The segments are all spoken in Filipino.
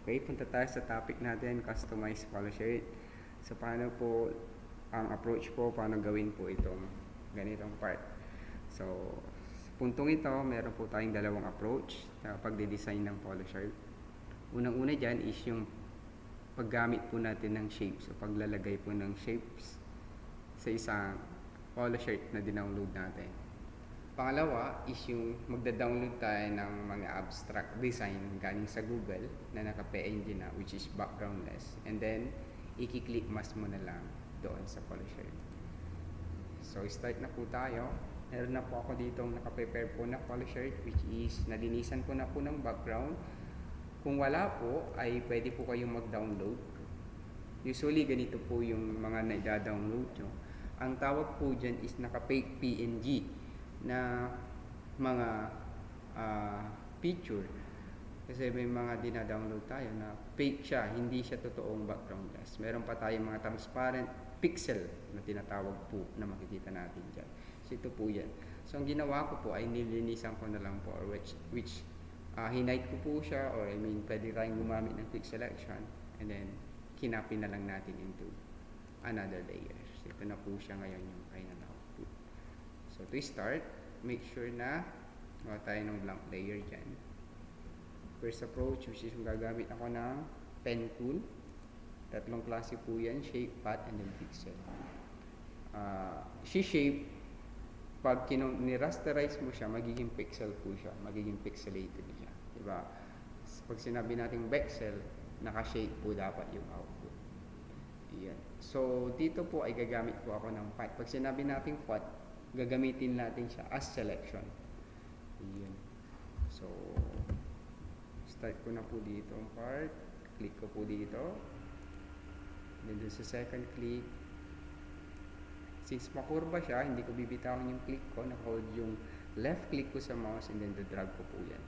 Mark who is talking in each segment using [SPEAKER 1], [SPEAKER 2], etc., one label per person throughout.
[SPEAKER 1] Okay, punta tayo sa topic natin, customized polo shirt. So, paano po ang approach po, paano gawin po itong ganitong part. So, sa puntong ito, meron po tayong dalawang approach sa pagde-design ng polo shirt. Unang-una dyan is yung paggamit po natin ng shapes, o paglalagay po ng shapes sa isang polo shirt na dinownload natin. Pangalawa is yung magda-download tayo ng mga abstract design galing sa Google na naka-PNG na, which is backgroundless. And then, i-click mask mo na lang doon sa polo shirt. So, start na po tayo. Meron na po ako dito naka-prepare po na polo shirt, which is nalinisan ko na po ng background. Kung wala po, ay pwede po kayong mag-download. Usually, ganito po yung mga na-download nyo. Ang tawag po dyan is naka-fake PNG na mga picture. Kasi may mga dina-download tayo na fake siya, hindi siya totoong backgroundless. Meron pa tayong mga transparent pixel na tinatawag po na makikita natin dyan. So ito po yan. So ang ginawa ko po ay nilinisan ko na lang po, which hinight ko po siya, or pwede tayong gumamit ng quick selection, and then kinapin na lang natin into another layer. So ito na po siya ngayon yung final output. So to start, make sure na gawa tayo ng blank layer dyan. First approach, which is gagamit ako ng pen tool. Tatlong klase po yan, shape, path, and then pixel. Shape, pag ni-rasterize mo siya, magiging pixel po siya, magiging pixelated siya. Diba? Pag sinabi natin pixel, naka-shape po dapat yung output. Yan. So dito po ay gagamit po ako ng path. Pag sinabi natin path, gagamitin natin siya as selection. Yan. So start ko na po dito ang part, click ko po dito, then sa second click, since makurba siya, hindi ko bibitawan yung click ko, naka-hold yung left click ko sa mouse, and then drag ko po yan.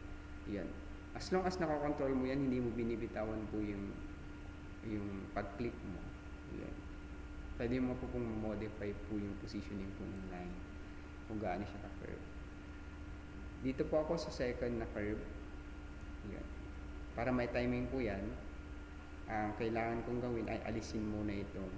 [SPEAKER 1] Yan. As long as nakakontrol mo yan, hindi mo binibitawan po yung pag-click mo. Yan. Pwede mo po pong modify po yung positioning po ng line kung gaano siya ka-curve. Dito po ako sa second na curve. Yan. Para may timing po yan, ang kailangan kong gawin ay alisin muna itong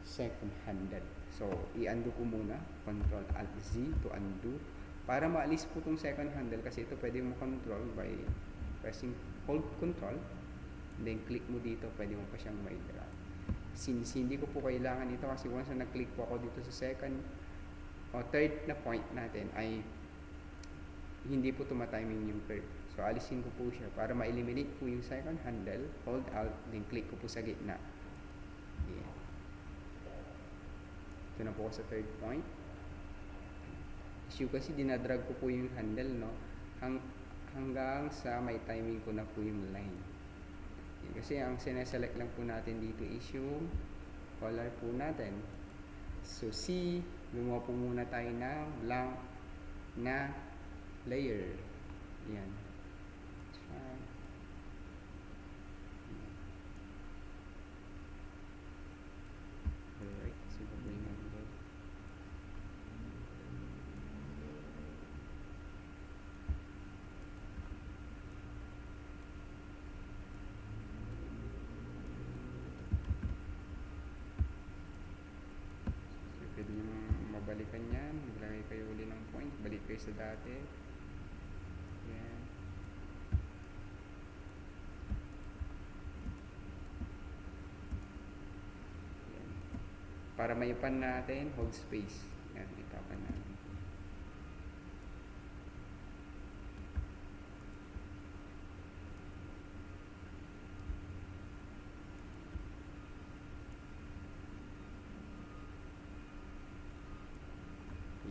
[SPEAKER 1] second handle. So, i-undo ko muna, Ctrl Alt Z to undo, para maalis po itong second handle, kasi ito pwede mo control by pressing hold Ctrl, then click mo dito, pwede mo pa siyang ma-drag. Since hindi ko po kailangan ito, kasi once na nag-click po ako dito sa second o third na point natin, ay hindi po tumatiming yung curve. So, alisin ko po siya para ma-eliminate po yung second handle, hold Alt, then click ko po sa gitna. Yeah. Ito na po ako sa third point. Issue kasi dinadrag ko po yung handle, no? Hanggang sa may timing ko na po yung line. Yeah. Kasi ang sineselect lang po natin dito is yung color po natin. So, gumawa po muna tayo ng blank na layer. Yan. Alright, so gagawin natin ito. So, pwede nyo mabalikan yan, maglagay kayo uli ng point, balik kayo sa dati. Yan. Para maipan natin, hold space. Yan, itapan natin.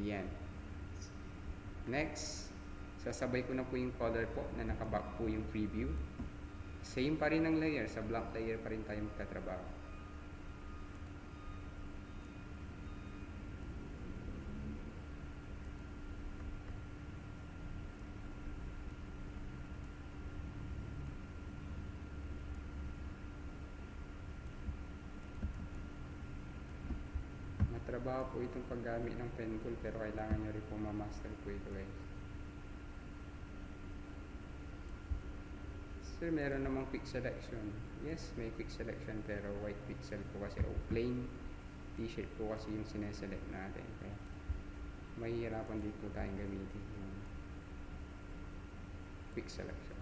[SPEAKER 1] Yan. Next, sasabay ko na po yung color po na nakaback po yung preview. Same pa rin ang layer, sa blank layer pa rin tayo magtatrabaho. Trabaho po itong paggamit ng pen tool, pero kailangan nyo rin po ma-master po ito, guys. Sir, meron namang quick selection. Yes, may quick selection pero white pixel po kasi o plain t-shirt po kasi yung sineselect natin. Kaya mahihirapan din po tayong gamitin yung quick selection.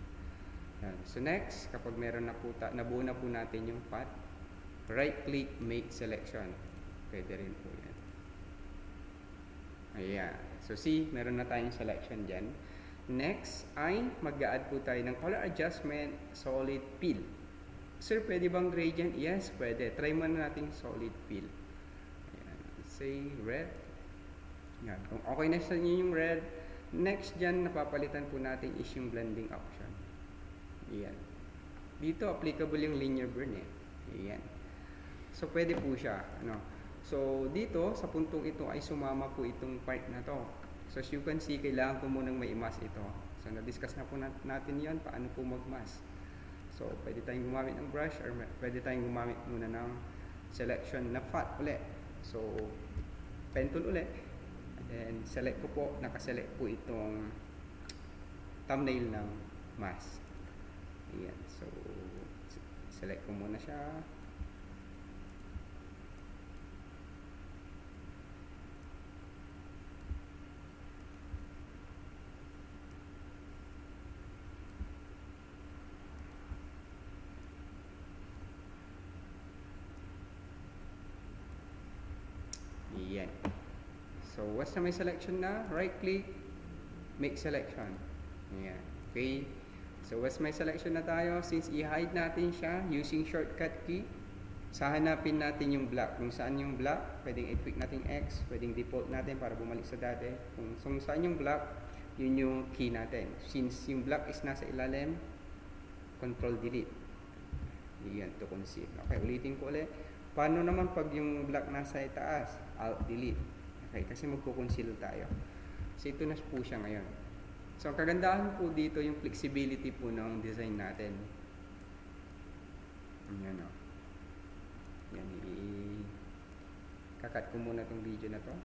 [SPEAKER 1] Yan. So next, kapag meron na po nabuo na po natin yung path, right click, make selection. Pwede rin po yan. Ayan. So see, meron na tayong selection dyan. Next ay mag-a-add po tayo ng color adjustment, solid fill. Sir, pwede bang gradient? Yes, pwede. Try muna natin solid fill. Ayan. Say red. Yan. Kung okay na sa inyo yung red, next dyan napapalitan po natin is yung blending option. Ayan. Dito applicable yung linear burn eh. Ayan. So pwede po siya. Ano? So dito sa puntong ito ay sumama po itong part na to. So as you can see, kailangan ko munang mai-mask ito. So na-discuss na po natin yon paano po mag-mask. So pwede tayong gumamit ng brush or pwede tayong gumamit muna ng selection na path ulit. So pen tool ulit. And select ko po, nakaselect po itong thumbnail ng mask. Ayan. So select ko muna siya. Ayan. So, once na may selection na, right click, make selection. Ayan. Okay. So, once may selection na tayo, since i-hide natin siya using shortcut key, sahanapin natin yung black. Kung saan yung black, pwedeng i-click natin X, pwedeng default natin para bumalik sa dati. Kung saan yung black, yun yung key natin. Since yung black is nasa ilalim, control delete. Ayan, to conceal. Okay, ulitin ko ulit. Paano naman pag yung black nasa itaas? Alt delete. Okay, kasi magko-conceal tayo. So ito na po siya ngayon. So ang kagandahan po dito yung flexibility po ng design natin. Ayan o. Yan, kakat ko muna tong video na to.